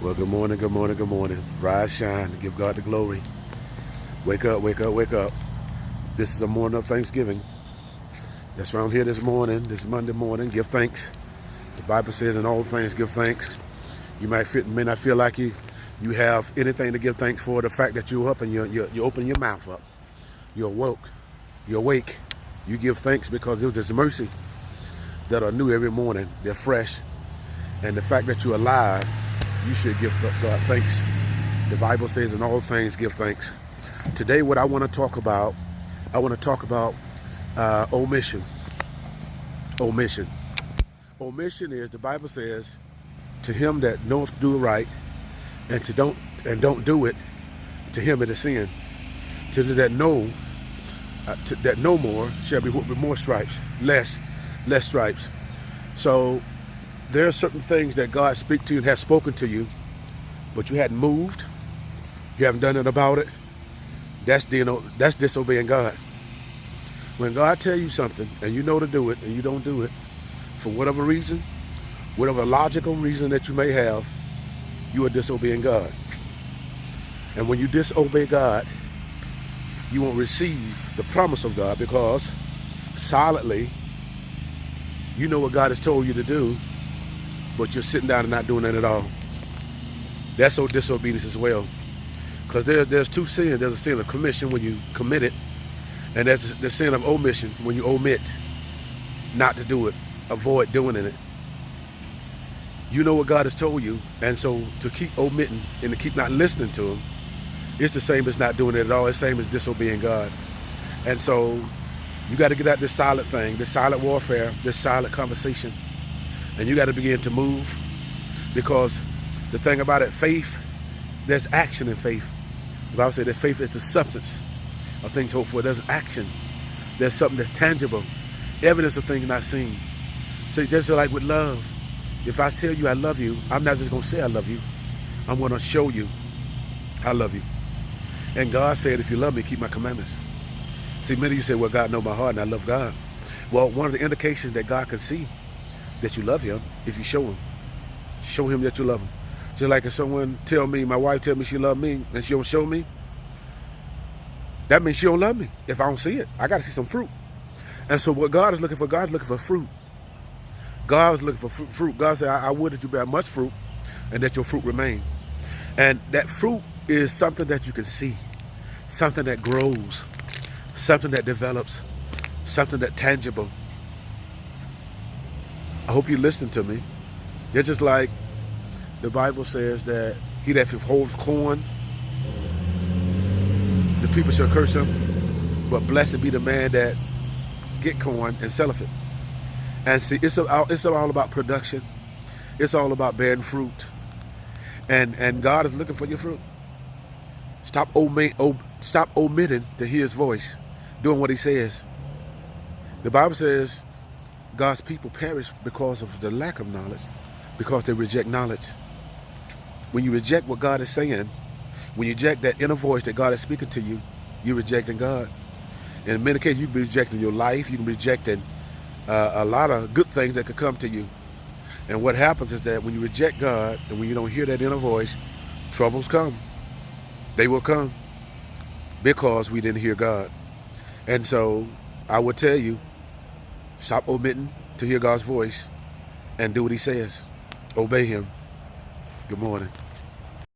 Well, good morning, good morning, good morning. Rise, shine, give God the glory. Wake up, wake up, wake up. This is a morning of Thanksgiving. That's why I'm here this morning, this Monday morning. Give thanks. The Bible says in all things give thanks. You may not feel like you have anything to give thanks for. The fact that you're up and you open your mouth up. You're awoke. You're awake. You give thanks because it was His mercy that are new every morning. They're fresh. And the fact that you're alive, you should give God thanks. The Bible says in all things give thanks. Today what I want to talk about, omission. Omission. Omission is, the Bible says, to him that knows do right and don't do it, to him it is sin. To that know more shall be with more stripes, less stripes. So there are certain things that God speaks to you and has spoken to you, but you hadn't moved. You haven't done it about it. That's disobeying God. When God tells you something and you know to do it and you don't do it, for whatever reason, whatever logical reason that you may have, you are disobeying God. And when you disobey God, you won't receive the promise of God, because solidly you know what God has told you to do, but you're sitting down and not doing it at all. That's so disobedience as well. Because there's two sins. There's a sin of commission when you commit it, and there's the sin of omission when you omit not to do it, avoid doing it. You know what God has told you, and so to keep omitting and to keep not listening to Him, it's the same as not doing it at all. It's the same as disobeying God. And so you got to get out this silent thing, this silent warfare, this silent conversation. And you got to begin to move, because the thing about it, faith, there's action in faith. The Bible says that faith is the substance of things hoped for. There's action. There's something that's tangible, evidence of things not seen. So just like with love, if I tell you I love you, I'm not just going to say I love you. I'm going to show you I love you. And God said, if you love me, keep my commandments. See, many of you say, well, God knows my heart and I love God. Well, one of the indications that God can see that you love Him, if you show Him that you love Him. Just like if someone tell me, my wife tell me she love me and she don't show me, that means she don't love me. If I don't see it, I got to see some fruit. And so what God is looking for, God is looking for fruit. God is looking for fruit. God said, I would that you bear much fruit and that your fruit remain. And that fruit is something that you can see, something that grows, something that develops, something that's tangible. I hope you listen to me. It's just like the Bible says that he that holds corn, the people shall curse him, but blessed be the man that get corn and selleth it. And see, it's all about production. It's all about bearing fruit. And God is looking for your fruit. Stop omitting to hear His voice, doing what He says. The Bible says God's people perish because of the lack of knowledge, because they reject knowledge. When you reject what God is saying, when you reject that inner voice that God is speaking to you, you're rejecting God. And in many cases, you can be rejecting your life. You can be rejecting a lot of good things that could come to you. And what happens is that when you reject God and when you don't hear that inner voice, troubles come. They will come because we didn't hear God. And so I would tell you, stop omitting to hear God's voice and do what He says. Obey Him. Good morning.